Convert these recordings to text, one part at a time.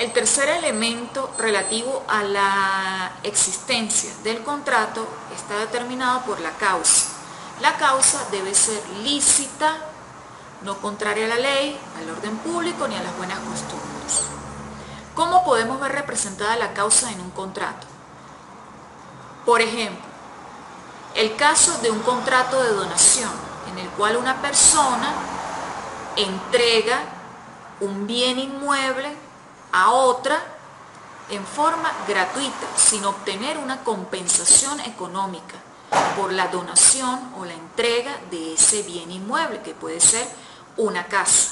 El tercer elemento relativo a la existencia del contrato está determinado por la causa. La causa debe ser lícita, no contraria a la ley, al orden público ni a las buenas costumbres. ¿Cómo podemos ver representada la causa en un contrato? Por ejemplo, el caso de un contrato de donación, en el cual una persona entrega un bien inmueble a otra en forma gratuita, sin obtener una compensación económica por la donación o la entrega de ese bien inmueble, que puede ser una casa,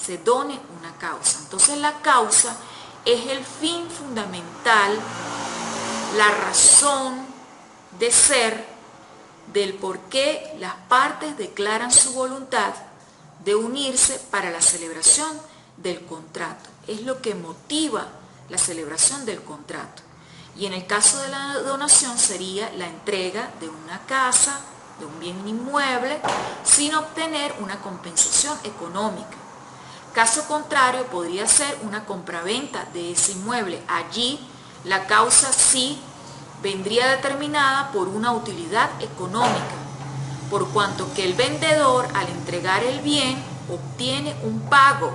se done una causa. Entonces la causa es el fin fundamental, la razón de ser del por qué las partes declaran su voluntad de unirse para la celebración del contrato. Es lo que motiva la celebración del contrato. Y en el caso de la donación sería la entrega de una casa, de un bien inmueble, sin obtener una compensación económica. Caso contrario podría ser una compraventa de ese inmueble. Allí la causa sí vendría determinada por una utilidad económica, por cuanto que el vendedor al entregar el bien obtiene un pago.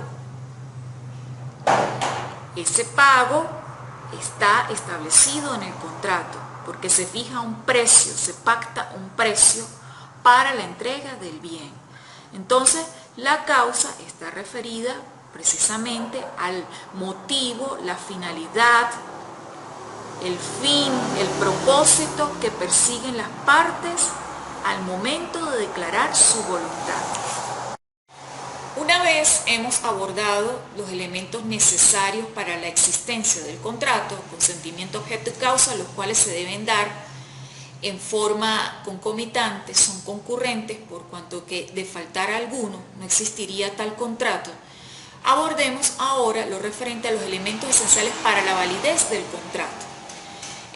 Ese pago está establecido en el contrato, porque se fija un precio, se pacta un precio para la entrega del bien. Entonces, la causa está referida precisamente al motivo, la finalidad, el fin, el propósito que persiguen las partes al momento de declarar su voluntad. Una vez hemos abordado los elementos necesarios para la existencia del contrato, consentimiento, objeto y causa, los cuales se deben dar en forma concomitante, son concurrentes, por cuanto que de faltar alguno no existiría tal contrato, abordemos ahora lo referente a los elementos esenciales para la validez del contrato.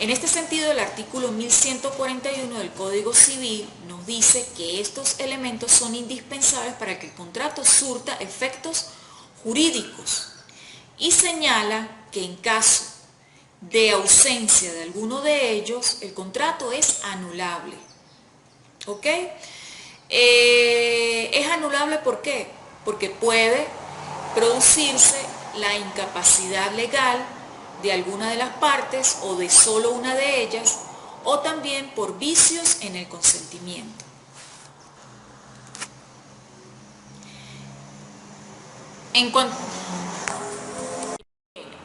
En este sentido, el artículo 1141 del Código Civil nos dice que estos elementos son indispensables para que el contrato surta efectos jurídicos y señala que en caso de ausencia de alguno de ellos, el contrato es anulable. ¿Ok? Es anulable ¿por qué? Porque puede producirse la incapacidad legal de alguna de las partes o de solo una de ellas, o también por vicios en el consentimiento.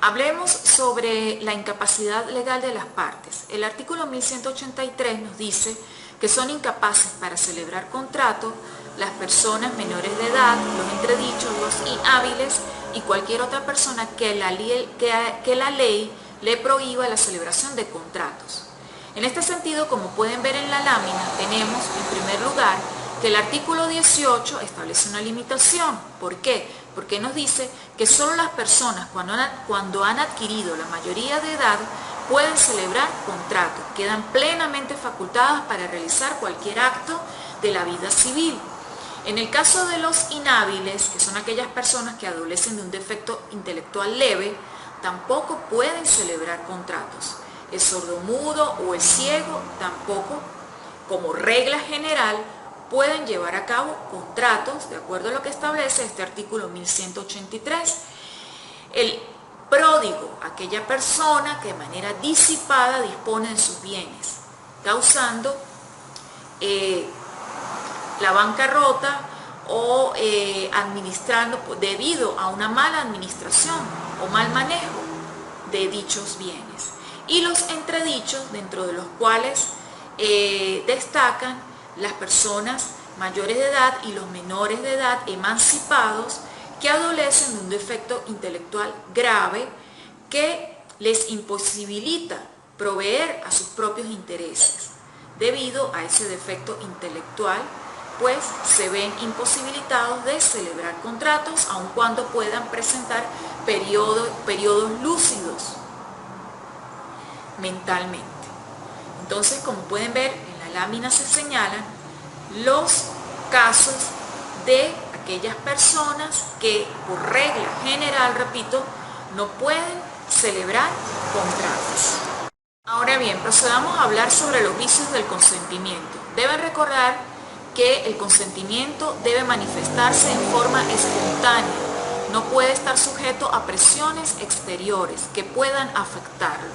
Hablemos sobre la incapacidad legal de las partes. El artículo 1183 nos dice que son incapaces para celebrar contrato las personas menores de edad, los entredichos, los inhábiles y cualquier otra persona que la ley le prohíba la celebración de contratos. En este sentido, como pueden ver en la lámina, tenemos en primer lugar que el artículo 18 establece una limitación. ¿Por qué? Porque nos dice que solo las personas cuando han adquirido la mayoría de edad pueden celebrar contratos, quedan plenamente facultadas para realizar cualquier acto de la vida civil. En el caso de los inhábiles, que son aquellas personas que adolecen de un defecto intelectual leve, tampoco pueden celebrar contratos. El sordomudo o el ciego tampoco, como regla general, pueden llevar a cabo contratos de acuerdo a lo que establece este artículo 1183. El pródigo, aquella persona que de manera disipada dispone de sus bienes, causando la bancarrota o administrando debido a una mala administración o mal manejo de dichos bienes. Y los entredichos, dentro de los cuales destacan las personas mayores de edad y los menores de edad emancipados que adolecen de un defecto intelectual grave que les imposibilita proveer a sus propios intereses. Debido a ese defecto intelectual, pues se ven imposibilitados de celebrar contratos, aun cuando puedan presentar periodos lúcidos mentalmente. Entonces, como pueden ver, en la lámina se señalan los casos de aquellas personas que, por regla general, repito, no pueden celebrar contratos. Ahora bien, procedamos a hablar sobre los vicios del consentimiento. Deben recordar que el consentimiento debe manifestarse en forma espontánea, no puede estar sujeto a presiones exteriores que puedan afectarlo.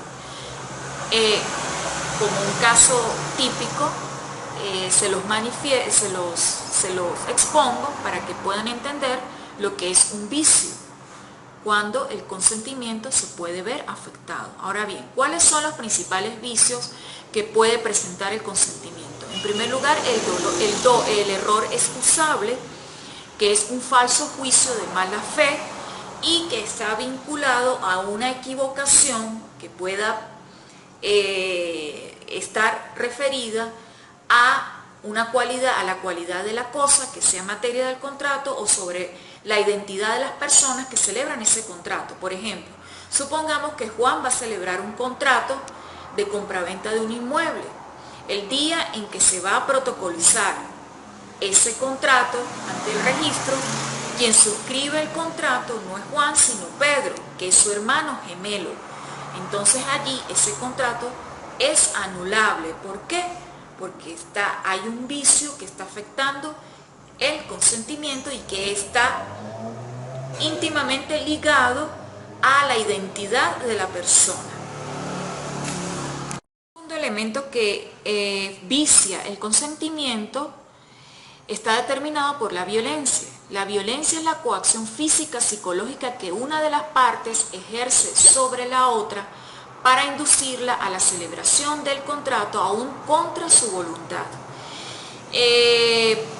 Como un caso típico, se los expongo para que puedan entender lo que es un vicio, cuando el consentimiento se puede ver afectado. Ahora bien, ¿cuáles son los principales vicios que puede presentar el consentimiento? En primer lugar, el error excusable, que es un falso juicio de mala fe y que está vinculado a una equivocación que pueda estar referida a una cualidad, a la cualidad de la cosa que sea materia del contrato o sobre la identidad de las personas que celebran ese contrato. Por ejemplo, supongamos que Juan va a celebrar un contrato de compraventa de un inmueble. El día en que se va a protocolizar ese contrato ante el registro, quien suscribe el contrato no es Juan, sino Pedro, que es su hermano gemelo. Entonces allí ese contrato es anulable. ¿Por qué? Porque hay un vicio que está afectando el consentimiento y que está íntimamente ligado a la identidad de la persona. Un segundo elemento que vicia el consentimiento está determinado por la violencia. La violencia es la coacción física, psicológica que una de las partes ejerce sobre la otra para inducirla a la celebración del contrato aún contra su voluntad.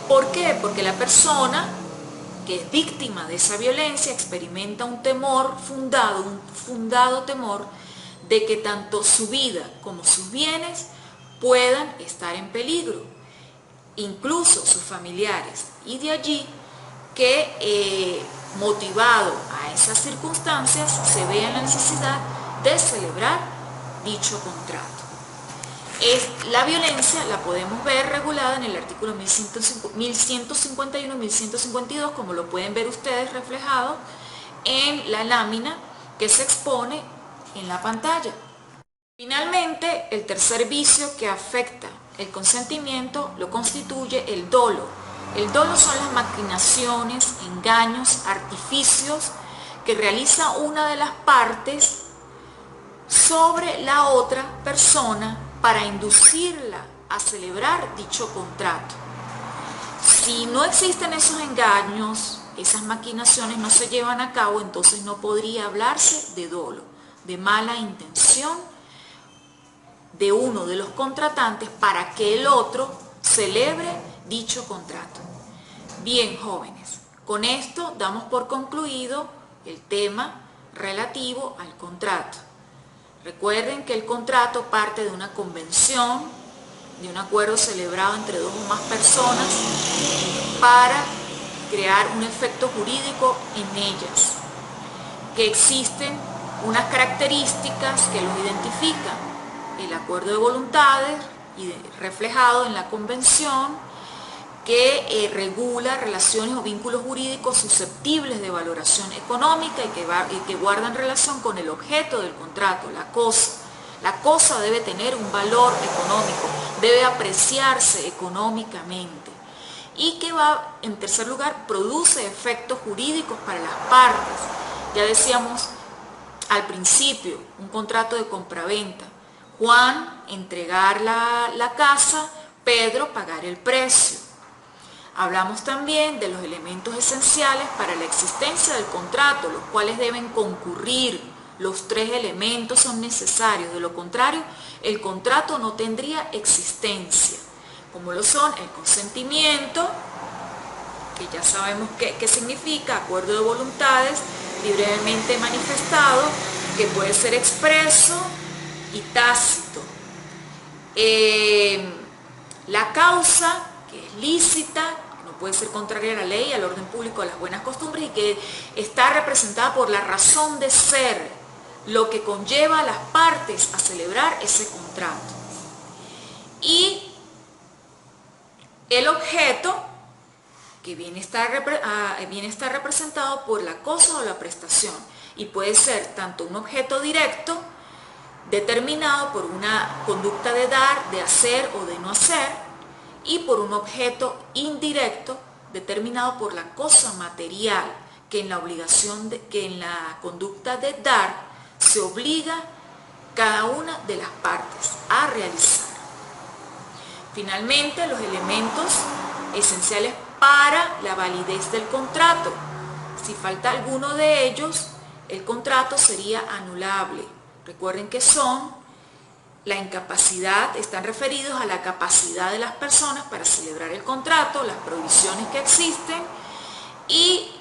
¿Por qué? Porque la persona que es víctima de esa violencia experimenta un temor fundado, un fundado temor de que tanto su vida como sus bienes puedan estar en peligro, incluso sus familiares, y de allí que motivado a esas circunstancias se vea la necesidad de celebrar dicho contrato. La violencia la podemos ver regulada en el artículo 1151 y 1152, como lo pueden ver ustedes reflejado en la lámina que se expone en la pantalla. Finalmente, el tercer vicio que afecta el consentimiento lo constituye el dolo. El dolo son las maquinaciones, engaños, artificios que realiza una de las partes sobre la otra persona para inducirla a celebrar dicho contrato. Si no existen esos engaños, esas maquinaciones no se llevan a cabo, entonces no podría hablarse de dolo, de mala intención de uno de los contratantes para que el otro celebre dicho contrato. Bien, jóvenes, con esto damos por concluido el tema relativo al contrato. Recuerden que el contrato parte de una convención, de un acuerdo celebrado entre dos o más personas para crear un efecto jurídico en ellas, que existen unas características que los identifican: el acuerdo de voluntades y reflejado en la convención, que regula relaciones o vínculos jurídicos susceptibles de valoración económica y que guardan relación con el objeto del contrato, la cosa. La cosa debe tener un valor económico, debe apreciarse económicamente, y que en tercer lugar, produce efectos jurídicos para las partes. Ya decíamos al principio, un contrato de compraventa: Juan entregar la casa, Pedro pagar el precio. Hablamos también de los elementos esenciales para la existencia del contrato, los cuales deben concurrir. Los tres elementos son necesarios, de lo contrario, el contrato no tendría existencia, como lo son el consentimiento, que ya sabemos qué significa, acuerdo de voluntades libremente manifestado, que puede ser expreso y tácito. La causa, que es lícita, puede ser contraria a la ley, al orden público, a las buenas costumbres, y que está representada por la razón de ser, lo que conlleva a las partes a celebrar ese contrato. Y el objeto, que viene a estar representado por la cosa o la prestación. y puede ser tanto un objeto directo determinado por una conducta de dar, de hacer o de no hacer, y por un objeto indirecto determinado por la cosa material que en la conducta de dar se obliga cada una de las partes a realizar. Finalmente, los elementos esenciales para la validez del contrato. Si falta alguno de ellos, el contrato sería anulable. Recuerden que son la incapacidad, están referidos a la capacidad de las personas para celebrar el contrato, las prohibiciones que existen y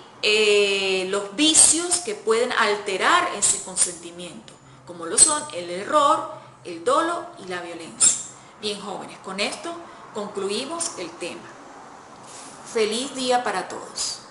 los vicios que pueden alterar ese consentimiento, como lo son el error, el dolo y la violencia. Bien, jóvenes, con esto concluimos el tema. Feliz día para todos.